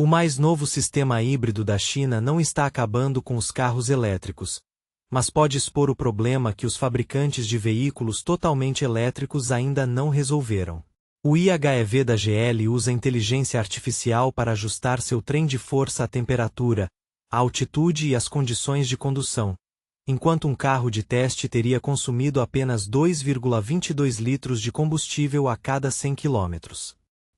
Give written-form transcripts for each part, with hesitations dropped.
O mais novo sistema híbrido da China não está acabando com os carros elétricos, mas pode expor o problema que os fabricantes de veículos totalmente elétricos ainda não resolveram. O IHEV da GL usa inteligência artificial para ajustar seu trem de força à temperatura, à altitude e às condições de condução, enquanto um carro de teste teria consumido apenas 2,22 litros de combustível a cada 100 km.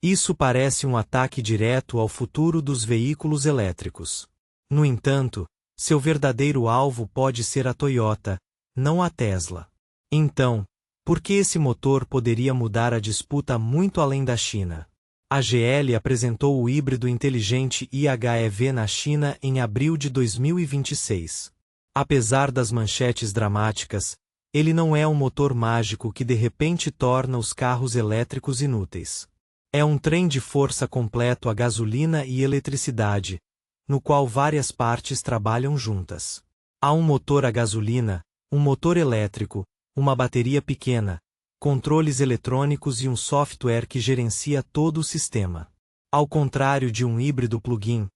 Isso parece um ataque direto ao futuro dos veículos elétricos. No entanto, seu verdadeiro alvo pode ser a Toyota, não a Tesla. Então, por que esse motor poderia mudar a disputa muito além da China? A GL apresentou o híbrido inteligente IHEV na China em abril de 2026. Apesar das manchetes dramáticas, ele não é um motor mágico que de repente torna os carros elétricos inúteis. É um trem de força completo a gasolina e eletricidade, no qual várias partes trabalham juntas. Há um motor a gasolina, um motor elétrico, uma bateria pequena, controles eletrônicos e um software que gerencia todo o sistema. Ao contrário de um híbrido plug-in,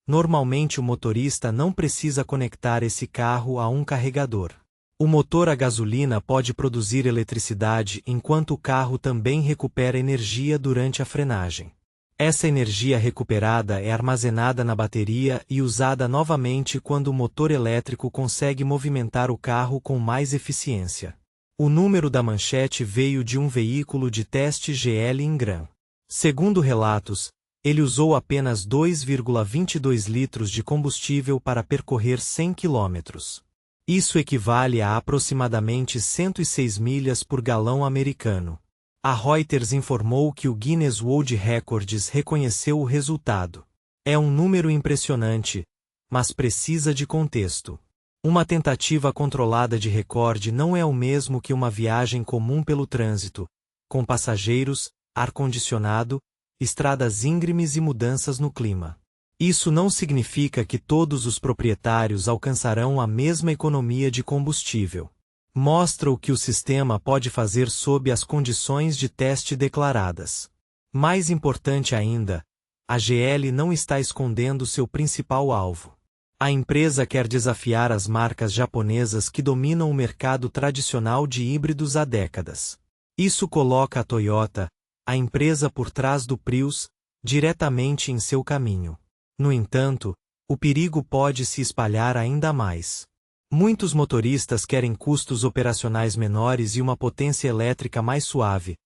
normalmente o motorista não precisa conectar esse carro a um carregador. O motor a gasolina pode produzir eletricidade enquanto o carro também recupera energia durante a frenagem. Essa energia recuperada é armazenada na bateria e usada novamente quando o motor elétrico consegue movimentar o carro com mais eficiência. O número da manchete veio de um veículo de teste GL em Gran. Segundo relatos, ele usou apenas 2,22 litros de combustível para percorrer 100 km. Isso equivale a aproximadamente 106 milhas por galão americano. A Reuters informou que o Guinness World Records reconheceu o resultado. É um número impressionante, mas precisa de contexto. Uma tentativa controlada de recorde não é o mesmo que uma viagem comum pelo trânsito, com passageiros, ar-condicionado, estradas íngremes e mudanças no clima. Isso não significa que todos os proprietários alcançarão a mesma economia de combustível. Mostra o que o sistema pode fazer sob as condições de teste declaradas. Mais importante ainda, a GL não está escondendo seu principal alvo. A empresa quer desafiar as marcas japonesas que dominam o mercado tradicional de híbridos há décadas. Isso coloca a Toyota, a empresa por trás do Prius, diretamente em seu caminho. No entanto, o perigo pode se espalhar ainda mais. Muitos motoristas querem custos operacionais menores e uma potência elétrica mais suave,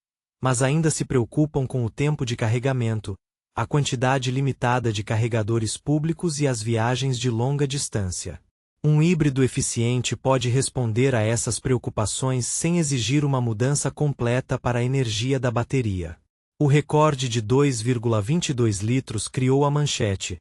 mas ainda se preocupam com o tempo de carregamento, a quantidade limitada de carregadores públicos e as viagens de longa distância. Um híbrido eficiente pode responder a essas preocupações sem exigir uma mudança completa para a energia da bateria. O recorde de 2,22 litros criou a manchete,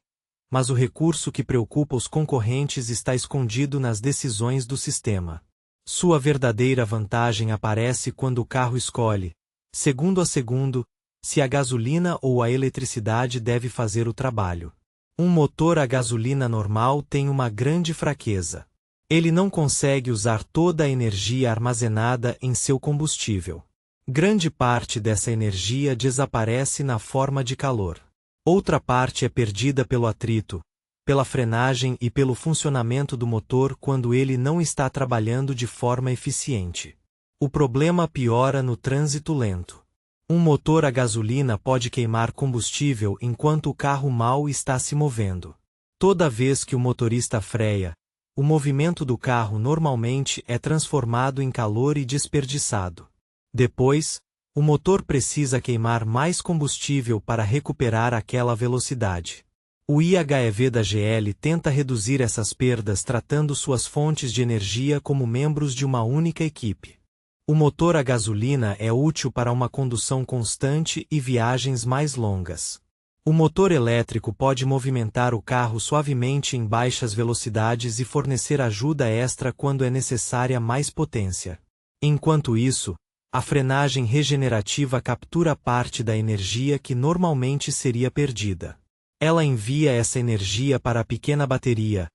mas o recurso que preocupa os concorrentes está escondido nas decisões do sistema. Sua verdadeira vantagem aparece quando o carro escolhe, segundo a segundo, se a gasolina ou a eletricidade deve fazer o trabalho. Um motor a gasolina normal tem uma grande fraqueza. Ele não consegue usar toda a energia armazenada em seu combustível. Grande parte dessa energia desaparece na forma de calor. Outra parte é perdida pelo atrito, pela frenagem e pelo funcionamento do motor quando ele não está trabalhando de forma eficiente. O problema piora no trânsito lento. Um motor a gasolina pode queimar combustível enquanto o carro mal está se movendo. Toda vez que o motorista freia, o movimento do carro normalmente é transformado em calor e desperdiçado. Depois, o motor precisa queimar mais combustível para recuperar aquela velocidade. O IHEV da GL tenta reduzir essas perdas tratando suas fontes de energia como membros de uma única equipe. O motor a gasolina é útil para uma condução constante e viagens mais longas. O motor elétrico pode movimentar o carro suavemente em baixas velocidades e fornecer ajuda extra quando é necessária mais potência. Enquanto isso, a frenagem regenerativa captura parte da energia que normalmente seria perdida. Ela envia essa energia para a pequena bateria,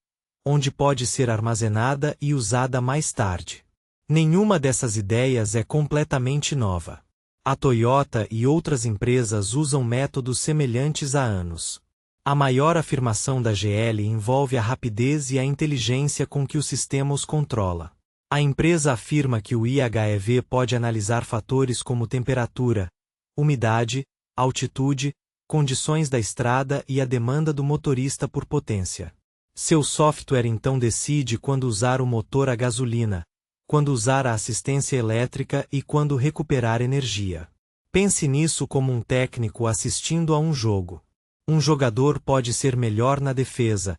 onde pode ser armazenada e usada mais tarde. Nenhuma dessas ideias é completamente nova. A Toyota e outras empresas usam métodos semelhantes há anos. A maior afirmação da GL envolve a rapidez e a inteligência com que o sistema os controla. A empresa afirma que o IHEV pode analisar fatores como temperatura, umidade, altitude, condições da estrada e a demanda do motorista por potência. Seu software então decide quando usar o motor a gasolina, quando usar a assistência elétrica e quando recuperar energia. Pense nisso como um técnico assistindo a um jogo. Um jogador pode ser melhor na defesa,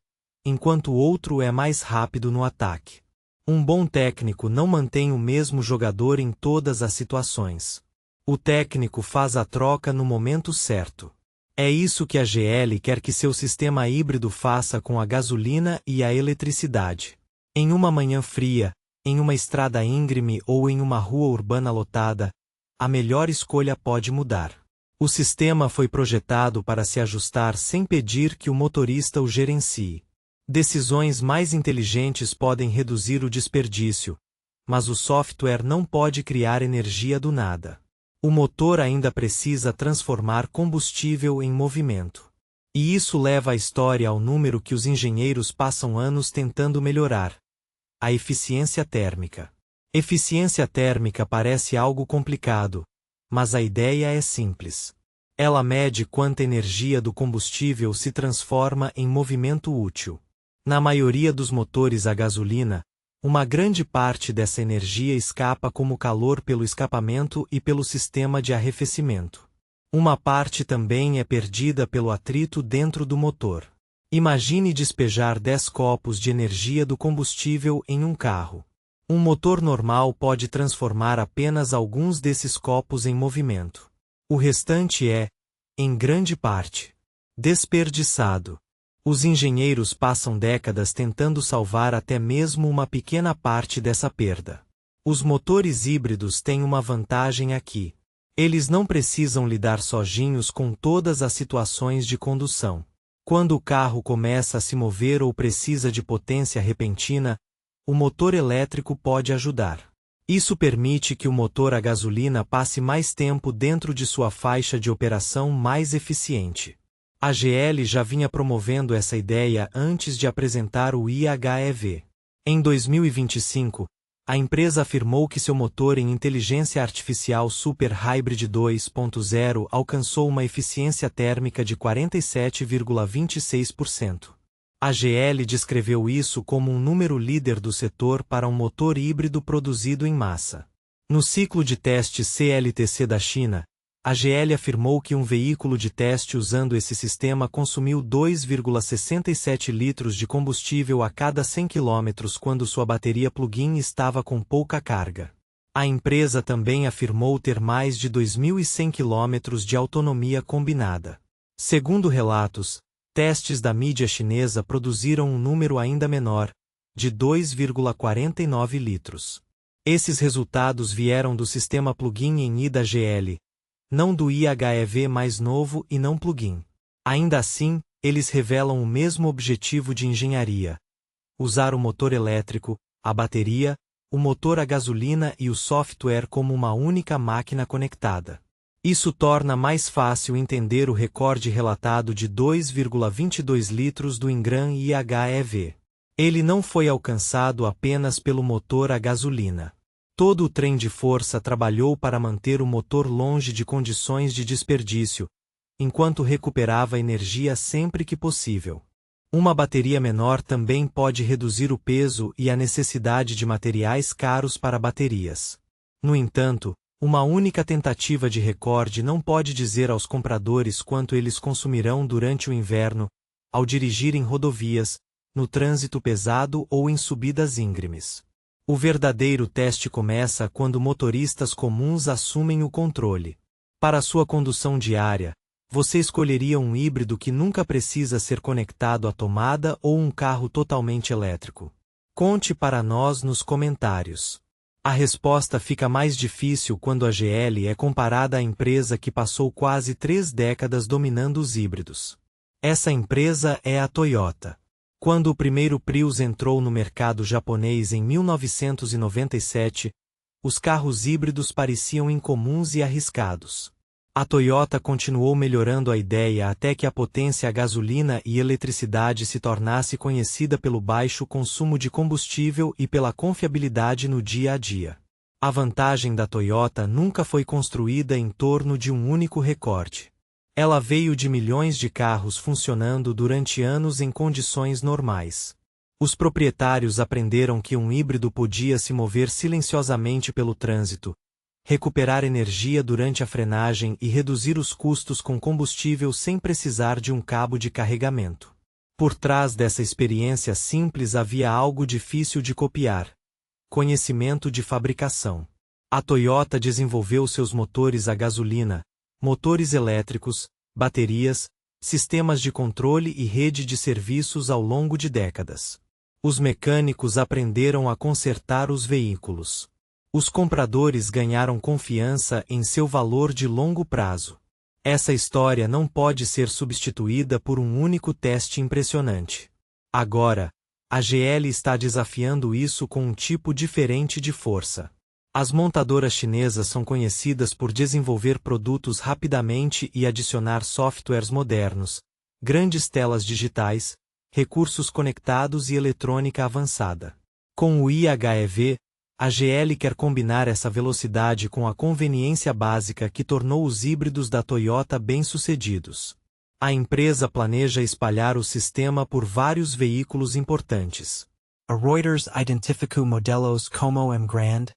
enquanto o outro é mais rápido no ataque. Um bom técnico não mantém o mesmo jogador em todas as situações. O técnico faz a troca no momento certo. É isso que a GL quer que seu sistema híbrido faça com a gasolina e a eletricidade. Em uma manhã fria, em uma estrada íngreme ou em uma rua urbana lotada, a melhor escolha pode mudar. O sistema foi projetado para se ajustar sem pedir que o motorista o gerencie. Decisões mais inteligentes podem reduzir o desperdício, mas o software não pode criar energia do nada. O motor ainda precisa transformar combustível em movimento. E isso leva a história ao número que os engenheiros passam anos tentando melhorar: a eficiência térmica. Eficiência térmica parece algo complicado, mas a ideia é simples. Ela mede quanta energia do combustível se transforma em movimento útil. Na maioria dos motores a gasolina, uma grande parte dessa energia escapa como calor pelo escapamento e pelo sistema de arrefecimento. Uma parte também é perdida pelo atrito dentro do motor. Imagine despejar 10 copos de energia do combustível em um carro. Um motor normal pode transformar apenas alguns desses copos em movimento. O restante é, em grande parte, desperdiçado. Os engenheiros passam décadas tentando salvar até mesmo uma pequena parte dessa perda. Os motores híbridos têm uma vantagem aqui. Eles não precisam lidar sozinhos com todas as situações de condução. Quando o carro começa a se mover ou precisa de potência repentina, o motor elétrico pode ajudar. Isso permite que o motor a gasolina passe mais tempo dentro de sua faixa de operação mais eficiente. A GL já vinha promovendo essa ideia antes de apresentar o IHEV. Em 2025, a empresa afirmou que seu motor em inteligência artificial Super Hybrid 2.0 alcançou uma eficiência térmica de 47,26%. A GL descreveu isso como um número líder do setor para um motor híbrido produzido em massa. No ciclo de teste CLTC da China, a GL afirmou que um veículo de teste usando esse sistema consumiu 2,67 litros de combustível a cada 100 km quando sua bateria plug-in estava com pouca carga. A empresa também afirmou ter mais de 2.100 km de autonomia combinada. Segundo relatos, testes da mídia chinesa produziram um número ainda menor, de 2,49 litros. Esses resultados vieram do sistema plug-in em I da GL, não do IHEV mais novo e não plug-in. Ainda assim, eles revelam o mesmo objetivo de engenharia: usar o motor elétrico, a bateria, o motor a gasolina e o software como uma única máquina conectada. Isso torna mais fácil entender o recorde relatado de 2,22 litros do Ingram IHEV. Ele não foi alcançado apenas pelo motor a gasolina. Todo o trem de força trabalhou para manter o motor longe de condições de desperdício, enquanto recuperava energia sempre que possível. Uma bateria menor também pode reduzir o peso e a necessidade de materiais caros para baterias. No entanto, uma única tentativa de recorde não pode dizer aos compradores quanto eles consumirão durante o inverno, ao dirigir em rodovias, no trânsito pesado ou em subidas íngremes. O verdadeiro teste começa quando motoristas comuns assumem o controle. Para sua condução diária, você escolheria um híbrido que nunca precisa ser conectado à tomada ou um carro totalmente elétrico? Conte para nós nos comentários. A resposta fica mais difícil quando a GL é comparada à empresa que passou quase 3 décadas dominando os híbridos. Essa empresa é a Toyota. Quando o primeiro Prius entrou no mercado japonês em 1997, os carros híbridos pareciam incomuns e arriscados. A Toyota continuou melhorando a ideia até que a potência a gasolina e eletricidade se tornasse conhecida pelo baixo consumo de combustível e pela confiabilidade no dia a dia. A vantagem da Toyota nunca foi construída em torno de um único recorde. Ela veio de milhões de carros funcionando durante anos em condições normais. Os proprietários aprenderam que um híbrido podia se mover silenciosamente pelo trânsito, recuperar energia durante a frenagem e reduzir os custos com combustível sem precisar de um cabo de carregamento. Por trás dessa experiência simples havia algo difícil de copiar: conhecimento de fabricação. A Toyota desenvolveu seus motores a gasolina, motores elétricos, baterias, sistemas de controle e rede de serviços ao longo de décadas. Os mecânicos aprenderam a consertar os veículos. Os compradores ganharam confiança em seu valor de longo prazo. Essa história não pode ser substituída por um único teste impressionante. Agora, a GL está desafiando isso com um tipo diferente de força. As montadoras chinesas são conhecidas por desenvolver produtos rapidamente e adicionar softwares modernos, grandes telas digitais, recursos conectados e eletrônica avançada. Com o IHEV, a GL quer combinar essa velocidade com a conveniência básica que tornou os híbridos da Toyota bem-sucedidos. A empresa planeja espalhar o sistema por vários veículos importantes. A Reuters identificou modelos como Grande,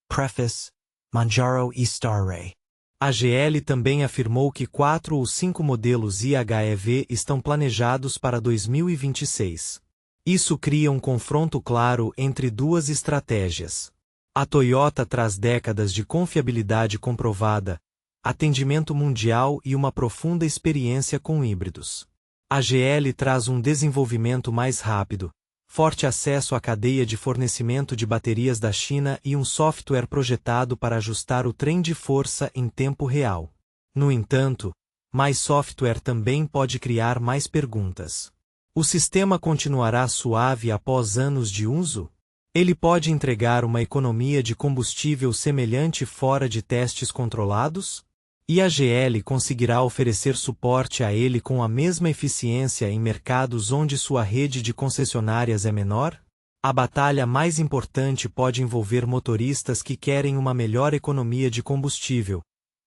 Preface, Manjaro e Starray. A GL também afirmou que 4 ou 5 modelos IHEV estão planejados para 2026. Isso cria um confronto claro entre duas estratégias. A Toyota traz décadas de confiabilidade comprovada, atendimento mundial e uma profunda experiência com híbridos. A GL traz um desenvolvimento mais rápido, forte acesso à cadeia de fornecimento de baterias da China e um software projetado para ajustar o trem de força em tempo real. No entanto, mais software também pode criar mais perguntas. O sistema continuará suave após anos de uso? Ele pode entregar uma economia de combustível semelhante fora de testes controlados? E a GL conseguirá oferecer suporte a ele com a mesma eficiência em mercados onde sua rede de concessionárias é menor? A batalha mais importante pode envolver motoristas que querem uma melhor economia de combustível,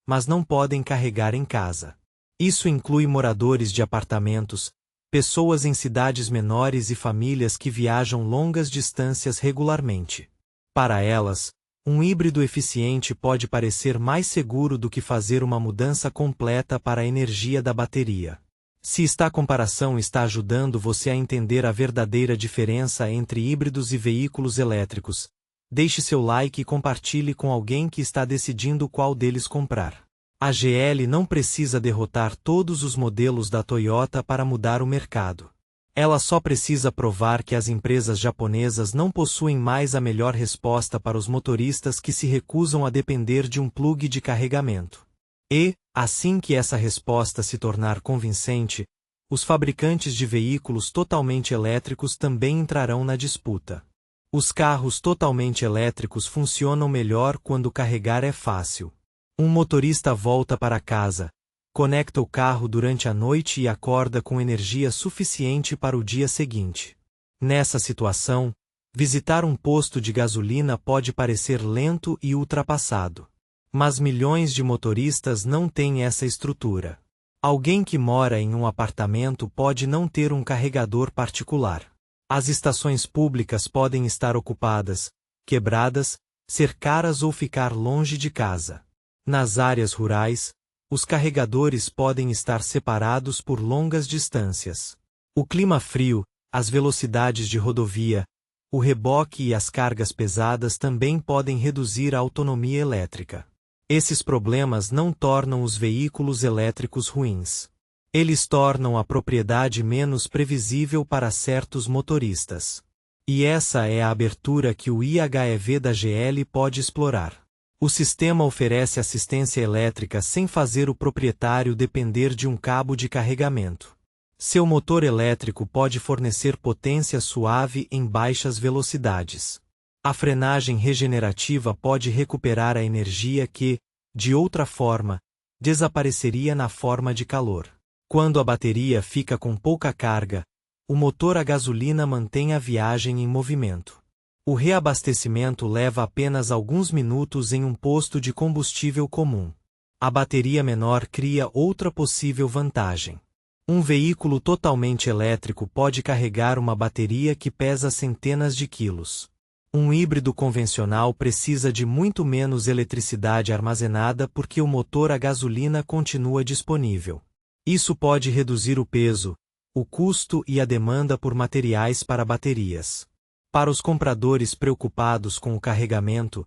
mas não podem carregar em casa. Isso inclui moradores de apartamentos, pessoas em cidades menores e famílias que viajam longas distâncias regularmente. Para elas, um híbrido eficiente pode parecer mais seguro do que fazer uma mudança completa para a energia da bateria. Se esta comparação está ajudando você a entender a verdadeira diferença entre híbridos e veículos elétricos, deixe seu like e compartilhe com alguém que está decidindo qual deles comprar. A GL não precisa derrotar todos os modelos da Toyota para mudar o mercado. Ela só precisa provar que as empresas japonesas não possuem mais a melhor resposta para os motoristas que se recusam a depender de um plug de carregamento. E, assim que essa resposta se tornar convincente, os fabricantes de veículos totalmente elétricos também entrarão na disputa. Os carros totalmente elétricos funcionam melhor quando carregar é fácil. Um motorista volta para casa, conecta o carro durante a noite e acorda com energia suficiente para o dia seguinte. Nessa situação, visitar um posto de gasolina pode parecer lento e ultrapassado. Mas milhões de motoristas não têm essa estrutura. Alguém que mora em um apartamento pode não ter um carregador particular. As estações públicas podem estar ocupadas, quebradas, ser caras ou ficar longe de casa. Nas áreas rurais, os carregadores podem estar separados por longas distâncias. O clima frio, as velocidades de rodovia, o reboque e as cargas pesadas também podem reduzir a autonomia elétrica. Esses problemas não tornam os veículos elétricos ruins. Eles tornam a propriedade menos previsível para certos motoristas. E essa é a abertura que o IHEV da GL pode explorar. O sistema oferece assistência elétrica sem fazer o proprietário depender de um cabo de carregamento. Seu motor elétrico pode fornecer potência suave em baixas velocidades. A frenagem regenerativa pode recuperar a energia que, de outra forma, desapareceria na forma de calor. Quando a bateria fica com pouca carga, o motor a gasolina mantém a viagem em movimento. O reabastecimento leva apenas alguns minutos em um posto de combustível comum. A bateria menor cria outra possível vantagem. Um veículo totalmente elétrico pode carregar uma bateria que pesa centenas de quilos. Um híbrido convencional precisa de muito menos eletricidade armazenada porque o motor a gasolina continua disponível. Isso pode reduzir o peso, o custo e a demanda por materiais para baterias. Para os compradores preocupados com o carregamento,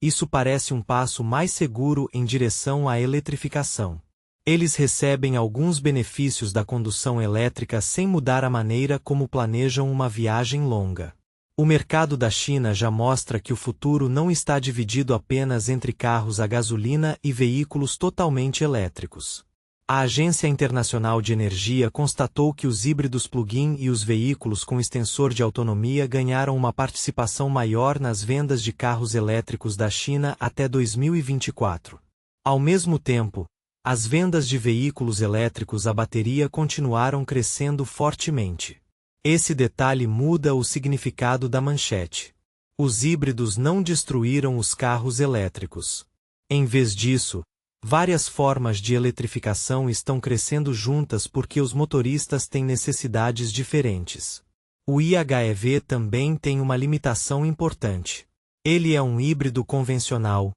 isso parece um passo mais seguro em direção à eletrificação. Eles recebem alguns benefícios da condução elétrica sem mudar a maneira como planejam uma viagem longa. O mercado da China já mostra que o futuro não está dividido apenas entre carros a gasolina e veículos totalmente elétricos. A Agência Internacional de Energia constatou que os híbridos plug-in e os veículos com extensor de autonomia ganharam uma participação maior nas vendas de carros elétricos da China até 2024. Ao mesmo tempo, as vendas de veículos elétricos a bateria continuaram crescendo fortemente. Esse detalhe muda o significado da manchete. Os híbridos não destruíram os carros elétricos. Em vez disso, várias formas de eletrificação estão crescendo juntas porque os motoristas têm necessidades diferentes. O IHEV também tem uma limitação importante. Ele é um híbrido convencional,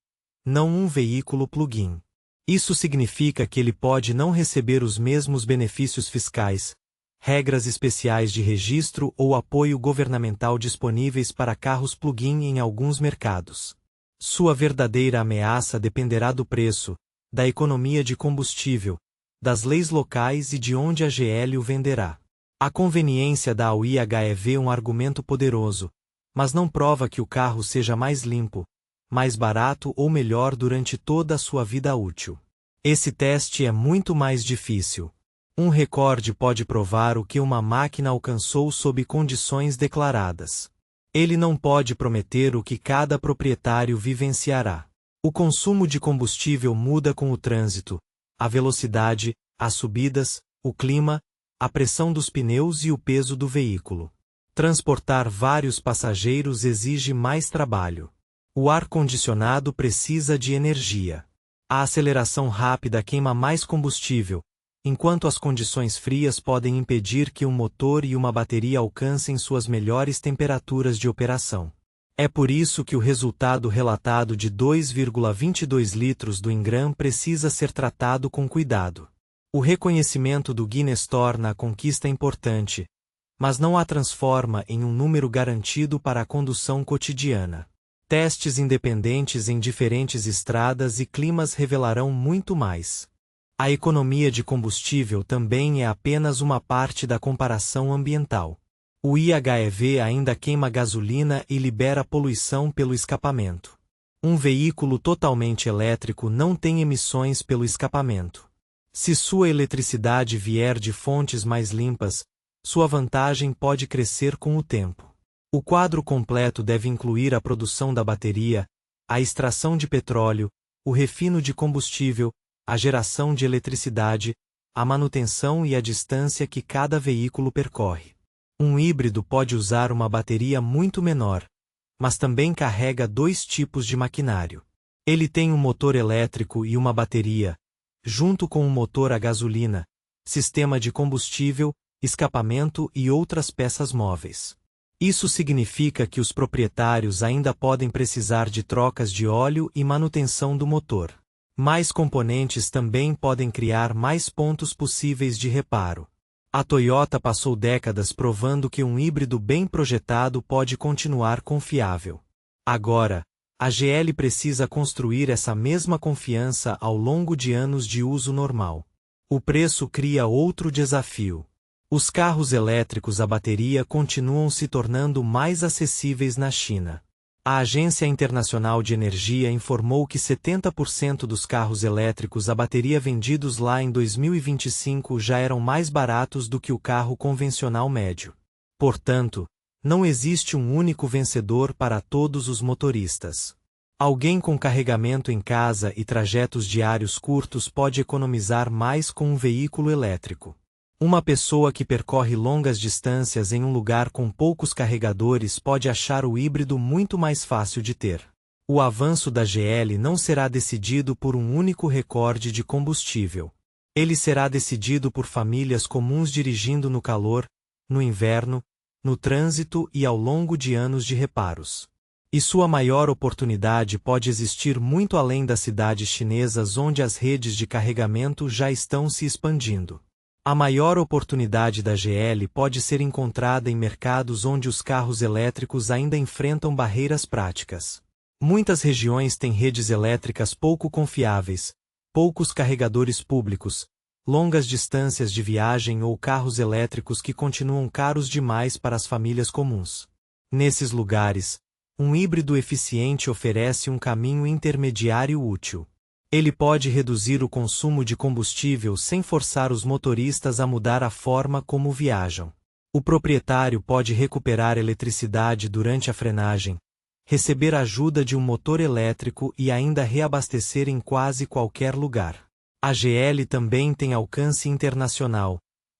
não um veículo plug-in. Isso significa que ele pode não receber os mesmos benefícios fiscais, regras especiais de registro ou apoio governamental disponíveis para carros plug-in em alguns mercados. Sua verdadeira ameaça dependerá do preço, da economia de combustível, das leis locais e de onde a GL o venderá. A conveniência dá ao IHEV um argumento poderoso, mas não prova que o carro seja mais limpo, mais barato ou melhor durante toda a sua vida útil. Esse teste é muito mais difícil. Um recorde pode provar o que uma máquina alcançou sob condições declaradas. Ele não pode prometer o que cada proprietário vivenciará. O consumo de combustível muda com o trânsito, a velocidade, as subidas, o clima, a pressão dos pneus e o peso do veículo. Transportar vários passageiros exige mais trabalho. O ar-condicionado precisa de energia. A aceleração rápida queima mais combustível, enquanto as condições frias podem impedir que um motor e uma bateria alcancem suas melhores temperaturas de operação. É por isso que o resultado relatado de 2,22 litros do Ingram precisa ser tratado com cuidado. O reconhecimento do Guinness torna a conquista importante, mas não a transforma em um número garantido para a condução cotidiana. Testes independentes em diferentes estradas e climas revelarão muito mais. A economia de combustível também é apenas uma parte da comparação ambiental. O IHEV ainda queima gasolina e libera poluição pelo escapamento. Um veículo totalmente elétrico não tem emissões pelo escapamento. Se sua eletricidade vier de fontes mais limpas, sua vantagem pode crescer com o tempo. O quadro completo deve incluir a produção da bateria, a extração de petróleo, o refino de combustível, a geração de eletricidade, a manutenção e a distância que cada veículo percorre. Um híbrido pode usar uma bateria muito menor, mas também carrega dois tipos de maquinário. Ele tem um motor elétrico e uma bateria, junto com um motor a gasolina, sistema de combustível, escapamento e outras peças móveis. Isso significa que os proprietários ainda podem precisar de trocas de óleo e manutenção do motor. Mais componentes também podem criar mais pontos possíveis de reparo. A Toyota passou décadas provando que um híbrido bem projetado pode continuar confiável. Agora, a GL precisa construir essa mesma confiança ao longo de anos de uso normal. O preço cria outro desafio. Os carros elétricos a bateria continuam se tornando mais acessíveis na China. A Agência Internacional de Energia informou que 70% dos carros elétricos a bateria vendidos lá em 2025 já eram mais baratos do que o carro convencional médio. Portanto, não existe um único vencedor para todos os motoristas. Alguém com carregamento em casa e trajetos diários curtos pode economizar mais com um veículo elétrico. Uma pessoa que percorre longas distâncias em um lugar com poucos carregadores pode achar o híbrido muito mais fácil de ter. O avanço da GL não será decidido por um único recorde de combustível. Ele será decidido por famílias comuns dirigindo no calor, no inverno, no trânsito e ao longo de anos de reparos. E sua maior oportunidade pode existir muito além das cidades chinesas onde as redes de carregamento já estão se expandindo. A maior oportunidade da GL pode ser encontrada em mercados onde os carros elétricos ainda enfrentam barreiras práticas. Muitas regiões têm redes elétricas pouco confiáveis, poucos carregadores públicos, longas distâncias de viagem ou carros elétricos que continuam caros demais para as famílias comuns. Nesses lugares, um híbrido eficiente oferece um caminho intermediário útil. Ele pode reduzir o consumo de combustível sem forçar os motoristas a mudar a forma como viajam. O proprietário pode recuperar eletricidade durante a frenagem, receber ajuda de um motor elétrico e ainda reabastecer em quase qualquer lugar. A GL também tem alcance internacional,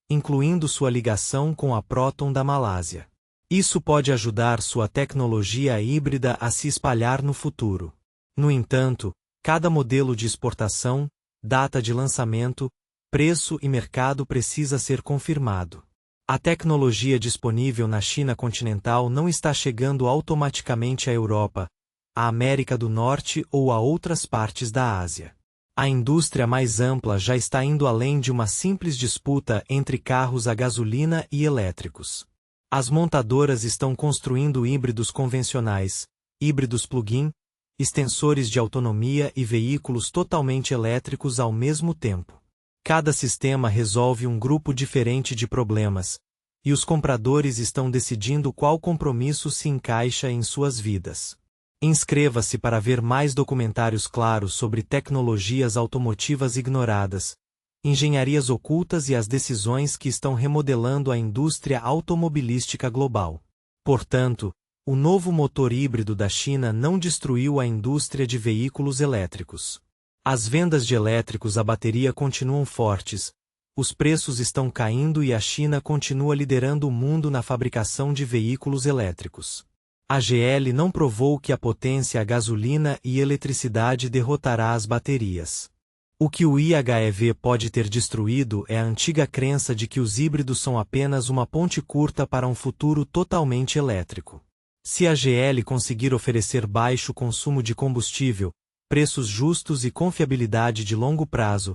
incluindo sua ligação com a Proton da Malásia. Isso pode ajudar sua tecnologia híbrida a se espalhar no futuro. No entanto, cada modelo de exportação, data de lançamento, preço e mercado precisa ser confirmado. A tecnologia disponível na China continental não está chegando automaticamente à Europa, à América do Norte ou a outras partes da Ásia. A indústria mais ampla já está indo além de uma simples disputa entre carros a gasolina e elétricos. As montadoras estão construindo híbridos convencionais, híbridos plug-in, extensores de autonomia e veículos totalmente elétricos ao mesmo tempo. Cada sistema resolve um grupo diferente de problemas, e os compradores estão decidindo qual compromisso se encaixa em suas vidas. Inscreva-se para ver mais documentários claros sobre tecnologias automotivas ignoradas, engenharias ocultas e as decisões que estão remodelando a indústria automobilística global. Portanto, o novo motor híbrido da China não destruiu a indústria de veículos elétricos. As vendas de elétricos a bateria continuam fortes, os preços estão caindo e a China continua liderando o mundo na fabricação de veículos elétricos. A GL não provou que a potência a gasolina e eletricidade derrotará as baterias. O que o IHEV pode ter destruído é a antiga crença de que os híbridos são apenas uma ponte curta para um futuro totalmente elétrico. Se a GL conseguir oferecer baixo consumo de combustível, preços justos e confiabilidade de longo prazo,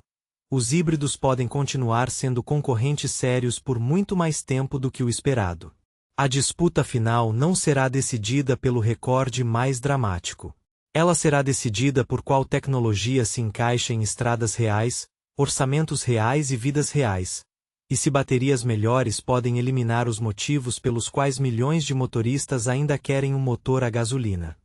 os híbridos podem continuar sendo concorrentes sérios por muito mais tempo do que o esperado. A disputa final não será decidida pelo recorde mais dramático. Ela será decidida por qual tecnologia se encaixa em estradas reais, orçamentos reais e vidas reais, e se baterias melhores podem eliminar os motivos pelos quais milhões de motoristas ainda querem um motor a gasolina.